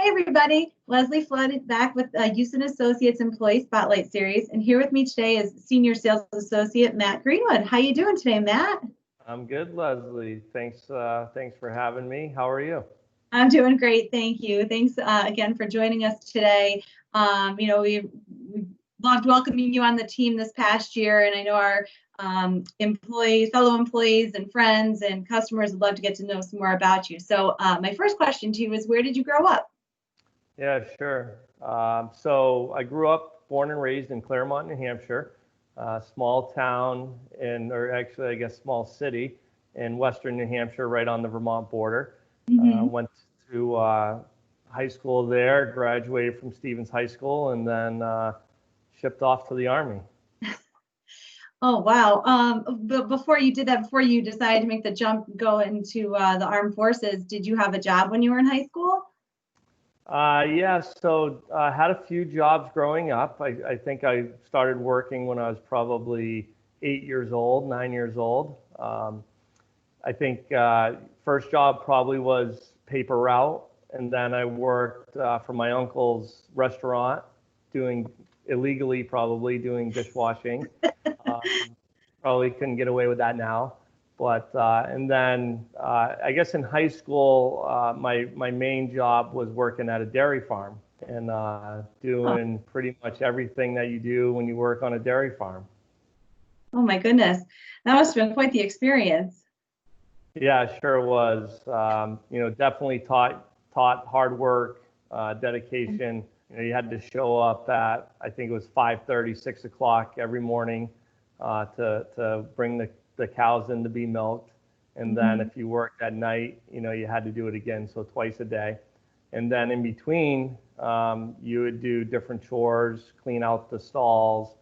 Hey everybody, Leslie Flood back with Yusen Associates Employee Spotlight Series, and here with me today is Senior Sales Associate Matt Greenwood. How you doing today, Matt? I'm good, Leslie. Thanks for having me. How are you? I'm doing great, thank you. Thanks again for joining us today. We loved welcoming you on the team this past year, and I know our fellow employees and friends and customers would love to get to know some more about you. So my first question to you is, where did you grow up? Yeah, sure. So I grew up, born and raised in Claremont, New Hampshire, small town or actually I guess small city in western New Hampshire, right on the Vermont border. Went to high school there, graduated from Stevens High School, and then shipped off to the Army. Oh, wow. But before you did that, before you decided to make the jump, go into the armed forces, did you have a job when you were in high school? Yeah, so I had a few jobs growing up. I think I started working when I was probably 8 years old, 9 years old. I think first job probably was paper route, and then I worked for my uncle's restaurant, illegally probably doing dishwashing. Probably couldn't get away with that now. But and then I guess in high school, my main job was working at a dairy farm and doing pretty much everything that you do when you work on a dairy farm. Oh my goodness, that must have been quite the experience. Yeah, sure was. Definitely taught hard work, dedication. You had to show up at, I think it was 5:30, 6 o'clock every morning to bring the cows in to be milked. And then if you worked at night, you had to do it again, so twice a day. And then in between, you would do different chores, clean out the stalls,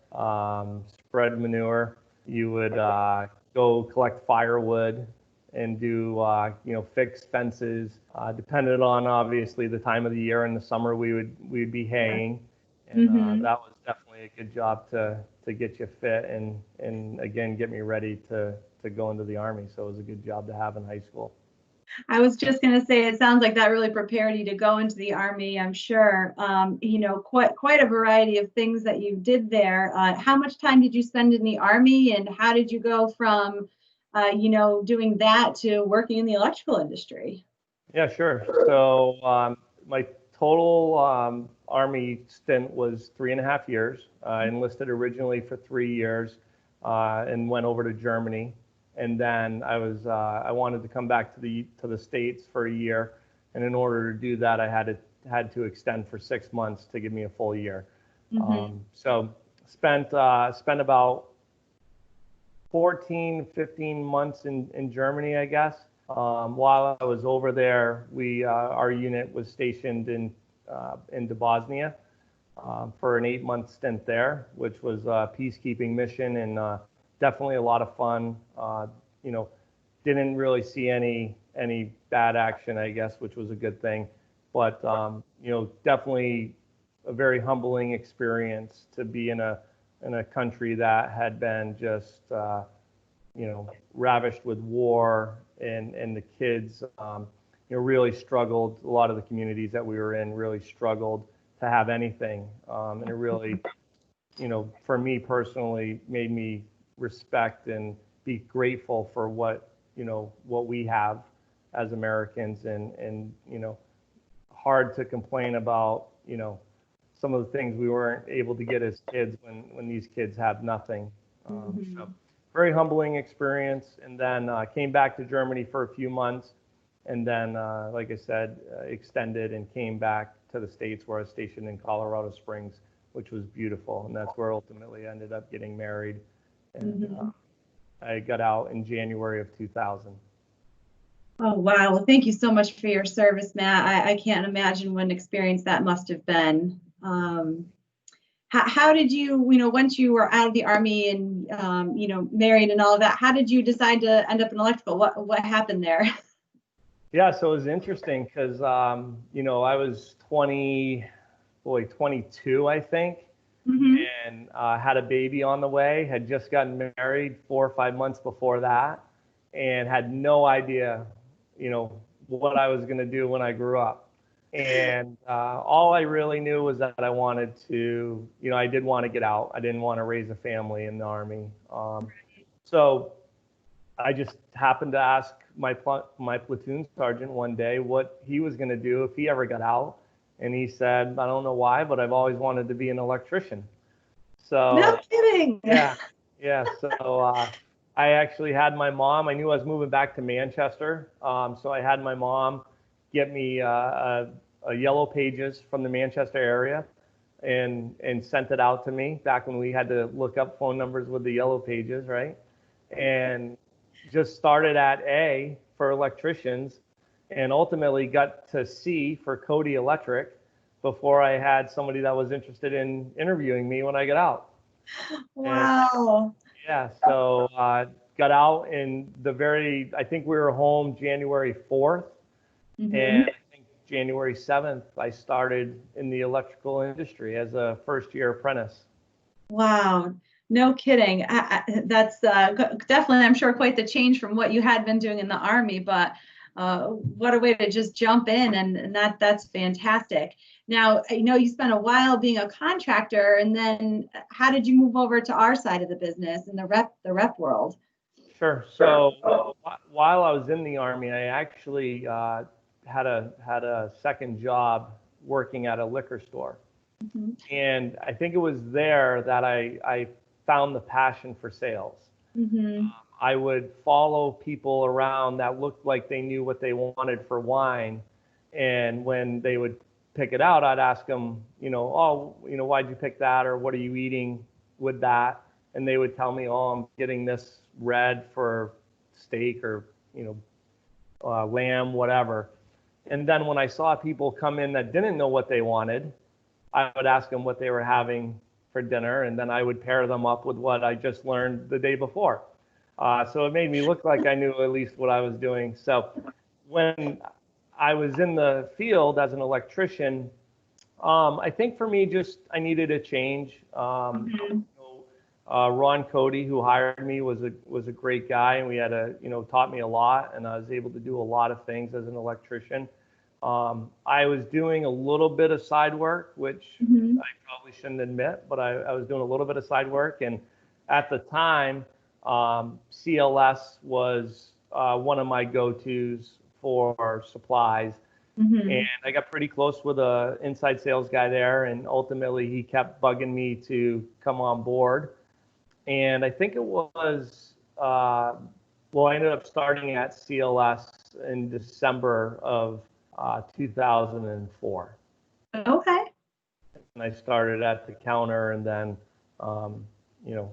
spread manure. You would go collect firewood and do, fix fences. Depended on obviously the time of the year. In the summer, we'd be haying, and that was definitely a good job to get you fit and again get me ready to go into the Army. So it was a good job to have in high school. I was just going to say, it sounds like that really prepared you to go into the Army, I'm sure. Quite a variety of things that you did there. How much time did you spend in the Army, and how did you go from, doing that to working in the electrical industry? Yeah, sure. So my total Army stint was 3.5 years. I enlisted originally for 3 years and went over to Germany. And then I wanted to come back to the States for a year, and in order to do that, I had to extend for 6 months to give me a full year. So spent about 14, 15 months in Germany, I guess. While I was over there, our unit was stationed into Bosnia for an 8-month stint there, which was a peacekeeping mission, and definitely a lot of fun. Didn't really see any bad action, I guess, which was a good thing. But definitely a very humbling experience to be in a country that had been just ravished with war, and the kids really struggled. A lot of the communities that we were in really struggled to have anything, and it really, for me personally, made me respect and be grateful for what we have as Americans, and hard to complain about some of the things we weren't able to get as kids when these kids have nothing. So very humbling experience. And then came back to Germany for a few months, and then like I said, extended and came back to the States, where I was stationed in Colorado Springs, which was beautiful, and that's where ultimately I ended up getting married. And I got out in January of 2000. Oh, wow. Well, thank you so much for your service, Matt. I can't imagine what an experience that must have been. How did you, once you were out of the Army and, married and all of that, how did you decide to end up in electrical? What happened there? Yeah, so it was interesting because, I was 22, I think, and had a baby on the way, had just gotten married 4 or 5 months before that, and had no idea, what I was going to do when I grew up. And all I really knew was that I wanted to, I did want to get out. I didn't want to raise a family in the Army. So I just happened to ask my platoon sergeant one day what he was going to do if he ever got out. And he said, I don't know why, but I've always wanted to be an electrician. So No kidding. yeah. So I actually had my mom. I knew I was moving back to Manchester, so I had my mom get me a Yellow Pages from the Manchester area, and sent it out to me back when we had to look up phone numbers with the Yellow Pages, right? And just started at A for electricians, and ultimately got to C for Cody Electric before I had somebody that was interested in interviewing me when I got out. Wow. Yeah, so got out in I think we were home January 4th, and I think January 7th, I started in the electrical industry as a first-year apprentice. Wow. No kidding. That's definitely, I'm sure, quite the change from what you had been doing in the Army, but what a way to just jump in, and that's fantastic. Now, I know you spent a while being a contractor, and then how did you move over to our side of the business in the rep world? Sure. So while I was in the Army, I actually had a second job working at a liquor store. And I think it was there that I found the passion for sales. I would follow people around that looked like they knew what they wanted for wine. And when they would pick it out, I'd ask them, why'd you pick that? Or what are you eating with that? And they would tell me, I'm getting this red for steak or, lamb, whatever. And then when I saw people come in that didn't know what they wanted, I would ask them what they were having for dinner, and then I would pair them up with what I just learned the day before. So it made me look like I knew at least what I was doing. So when I was in the field as an electrician, I think for me, I needed a change. Ron Cody, who hired me, was a great guy, and we had taught me a lot, and I was able to do a lot of things as an electrician. I was doing a little bit of side work, which I probably shouldn't admit, but I was doing a little bit of side work. And at the time, CLS was one of my go-tos for supplies. And I got pretty close with an inside sales guy there, and ultimately he kept bugging me to come on board. And I think it was, I ended up starting at CLS in December of 2004. Okay. And I started at the counter, and then,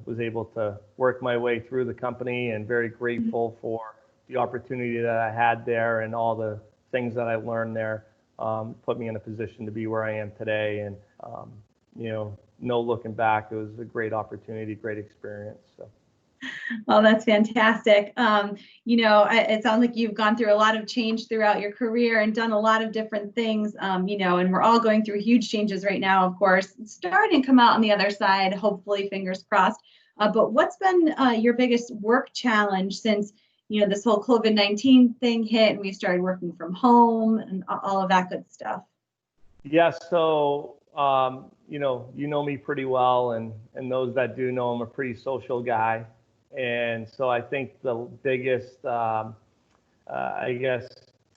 was able to work my way through the company, and very grateful for the opportunity that I had there, and all the things that I learned there put me in a position to be where I am today. And, no looking back, it was a great opportunity, great experience. So. Well, that's fantastic. It sounds like you've gone through a lot of change throughout your career and done a lot of different things, and we're all going through huge changes right now, of course, starting to come out on the other side, hopefully, fingers crossed. But what's been your biggest work challenge since, this whole COVID-19 thing hit and we started working from home and all of that good stuff? Yeah, so, you know me pretty well, and those that do know, I'm a pretty social guy. And so I think the biggest,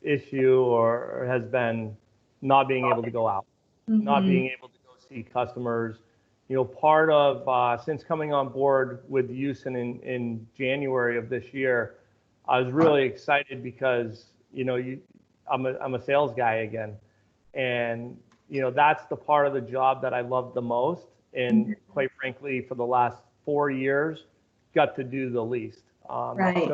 issue has been not being able to go out, not being able to go see customers. Part of, since coming on board with Yusen in January of this year, I was really excited because, I'm a sales guy again. And, that's the part of the job that I love the most. And quite frankly, for the last 4 years, got to do the least. Right.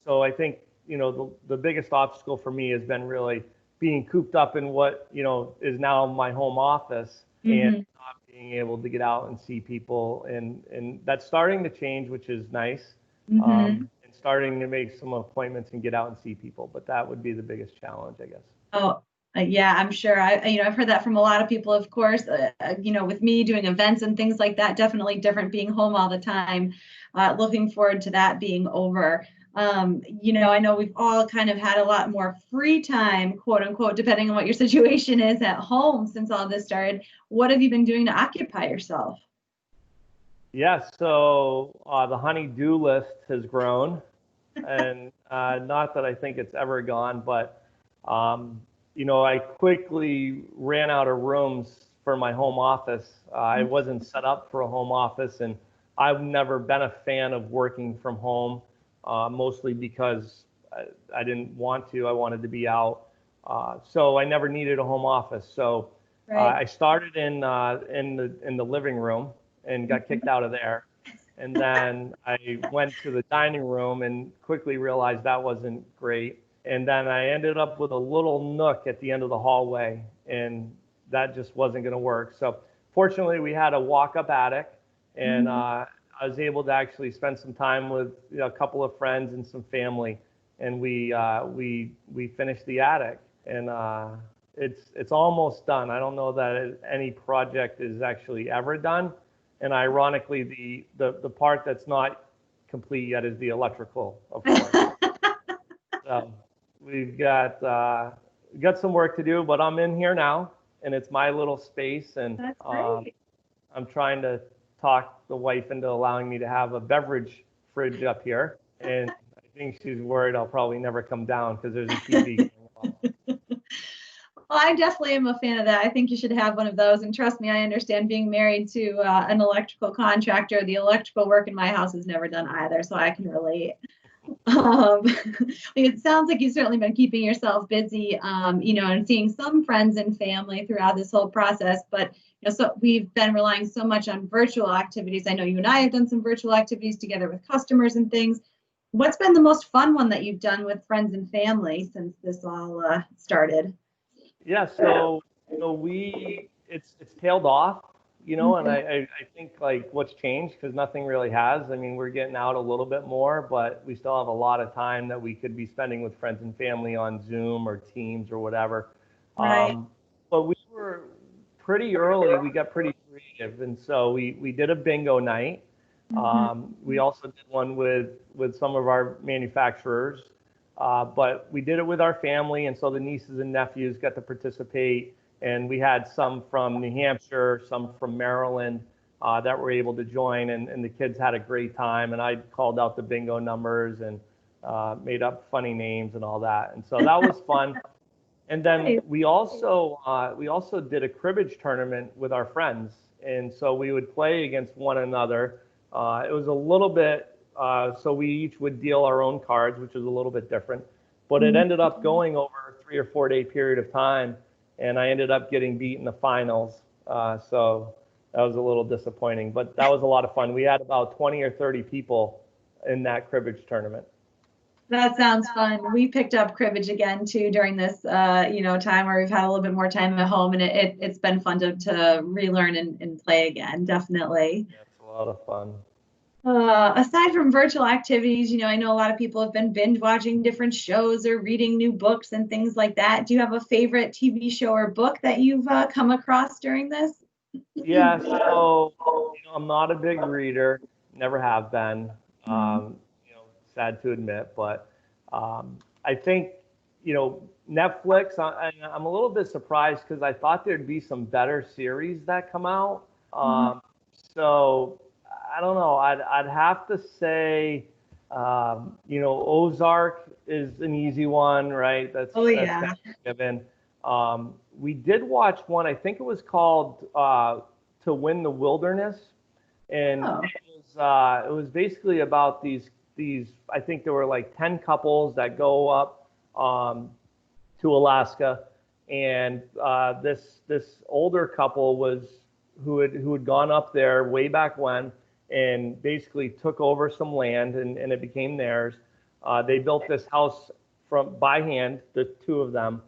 So I think, the biggest obstacle for me has been really being cooped up in what, is now my home office, and not being able to get out and see people. And that's starting to change, which is nice. And starting to make some appointments and get out and see people. But that would be the biggest challenge, I guess. Oh, yeah, I'm sure. I've heard that from a lot of people, of course. With me doing events and things like that, definitely different being home all the time. Looking forward to that being over. I know we've all kind of had a lot more free time, quote unquote, depending on what your situation is at home since all this started. What have you been doing to occupy yourself? Yes, so the honey-do list has grown, and not that I think it's ever gone, but I quickly ran out of rooms for my home office. I wasn't set up for a home office, and I've never been a fan of working from home, mostly because I didn't want to. I wanted to be out, so I never needed a home office. So Right. I started in the living room and got kicked out of there. And then I went to the dining room and quickly realized that wasn't great. And then I ended up with a little nook at the end of the hallway, and that just wasn't going to work. So fortunately, we had a walk-up attic, and I was able to actually spend some time with a couple of friends and some family, and we finished the attic, and it's almost done. I don't know that any project is actually ever done. And ironically, the part that's not complete yet is the electrical, of course. So we've got some work to do, but I'm in here now, and it's my little space, and That's great. I'm trying to talk the wife into allowing me to have a beverage fridge up here, and I think she's worried I'll probably never come down because there's a TV going on. Well, I definitely am a fan of that. I think you should have one of those. And trust me, I understand being married to an electrical contractor. The electrical work in my house is never done either, so I can relate. It sounds like you've certainly been keeping yourself busy, and seeing some friends and family throughout this whole process. But so we've been relying so much on virtual activities. I know you and I have done some virtual activities together with customers and things. What's been the most fun one that you've done with friends and family since this all started? Yeah, so it's tailed off, and I think like what's changed, because nothing really has. I mean, we're getting out a little bit more, but we still have a lot of time that we could be spending with friends and family on Zoom or Teams or whatever. Right. But we were pretty early. We got pretty creative, and so we did a bingo night. We also did one with some of our manufacturers. But we did it with our family, and so the nieces and nephews got to participate. And we had some from New Hampshire, some from Maryland that were able to join, and the kids had a great time. And I called out the bingo numbers and made up funny names and all that. And so that was fun. And then we also did a cribbage tournament with our friends, and so we would play against one another. It was a little bit. So we each would deal our own cards, which is a little bit different. But it ended up going over a 3 or 4 day period of time, and I ended up getting beat in the finals. So that was a little disappointing, but that was a lot of fun. We had about 20 or 30 people in that cribbage tournament. That sounds fun. We picked up cribbage again too during this, time where we've had a little bit more time at home, and it's been fun to relearn and play again. Definitely. Yeah, it's a lot of fun. Aside from virtual activities, I know a lot of people have been binge watching different shows or reading new books and things like that. Do you have a favorite TV show or book that you've come across during this? Yeah, so I'm not a big reader, never have been. Sad to admit, but I think Netflix. I'm a little bit surprised because I thought there'd be some better series that come out. So I don't know. I'd have to say, Ozark is an easy one, right? That's kind of given. We did watch one. I think it was called To Win the Wilderness, and it was basically about these. I think there were like 10 couples that go up to Alaska, and this older couple who had gone up there way back when, and basically took over some land, and it became theirs. They built this house by hand, the two of them,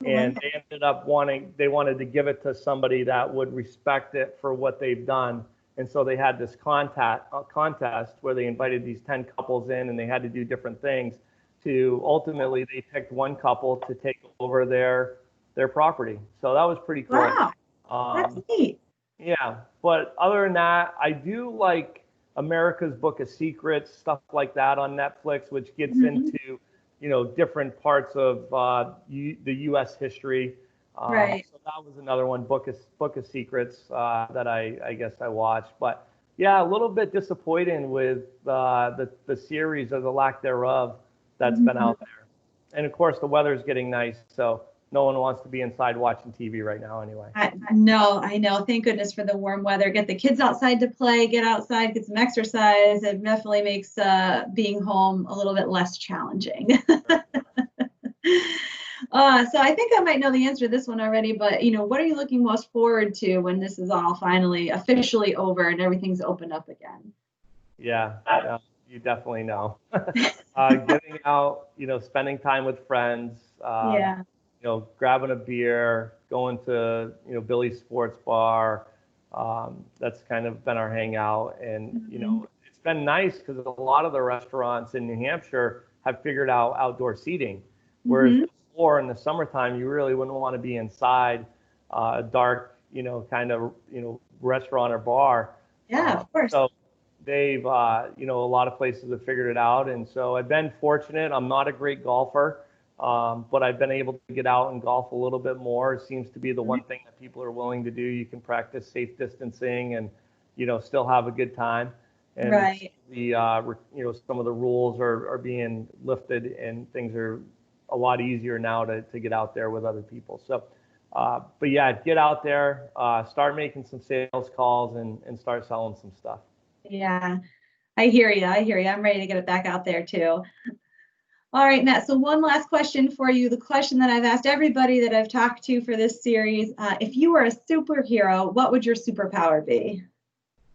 and they ended up wanted to give it to somebody that would respect it for what they've done. And so they had this contest where they invited these 10 couples in, and they had to do different things to ultimately they picked one couple to take over their property. So that was pretty cool. Wow, that's neat. Yeah, but other than that, I do like America's Book of Secrets, stuff like that on Netflix, which gets Mhm. into, different parts of the U.S. history. Right. So that was another one, Book of Secrets, that I guess I watched. But yeah, a little bit disappointing with the series or the lack thereof that's been Mhm. out there. And of course, the weather's getting nice, so no one wants to be inside watching TV right now anyway. I know. Thank goodness for the warm weather. Get the kids outside to play, get outside, get some exercise. It definitely makes being home a little bit less challenging. So I think I might know the answer to this one already, but what are you looking most forward to when this is all finally officially over and everything's opened up again? Yeah, you definitely know. Getting out, spending time with friends, Yeah. grabbing a beer, going to, Billy's Sports Bar. That's kind of been our hangout. And, Mhm. it's been nice because a lot of the restaurants in New Hampshire have figured out outdoor seating. Whereas Mhm. before in the summertime, you really wouldn't want to be inside a dark, kind of, restaurant or bar. Yeah, of course. So they've, a lot of places have figured it out. And so I've been fortunate. I'm not a great golfer, but I've been able to get out and golf a little bit more. It seems to be the one thing that people are willing to do. You can practice safe distancing and, still have a good time. And Right. some of the rules are being lifted and things are a lot easier now to get out there with other people. So, but yeah, get out there, start making some sales calls and start selling some stuff. Yeah. I hear you. I hear you. I'm ready to get it back out there too. All right, Matt. So one last question for you. The question that I've asked everybody that I've talked to for this series, if you were a superhero, what would your superpower be?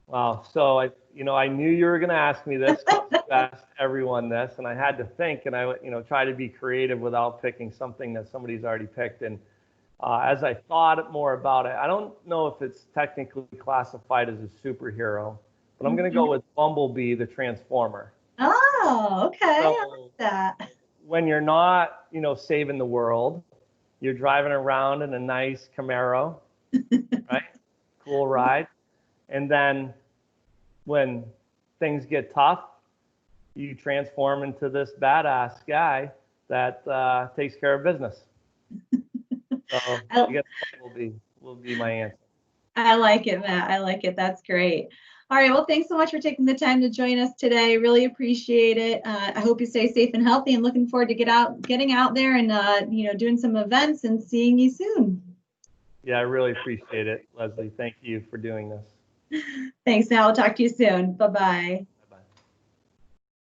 Wow. So I knew you were going to ask me this. 'Cause you asked everyone this, and I had to think, and I, try to be creative without picking something that somebody's already picked. And as I thought more about it, I don't know if it's technically classified as a superhero, but I'm going to Mhm. go with Bumblebee, the Transformer. Oh, okay. I So like that. when you're not, saving the world, you're driving around in a nice Camaro, right? Cool ride. And then when things get tough, you transform into this badass guy that takes care of business. So I I, guess will be my answer. I like it, Matt. I like it. That's great. All right. Well, thanks so much for taking the time to join us today. Really appreciate it. I hope you stay safe and healthy, and looking forward to getting out there and doing some events and seeing you soon. Yeah, I really appreciate it, Leslie. Thank you for doing this. Thanks. Now we'll talk to you soon. Bye bye.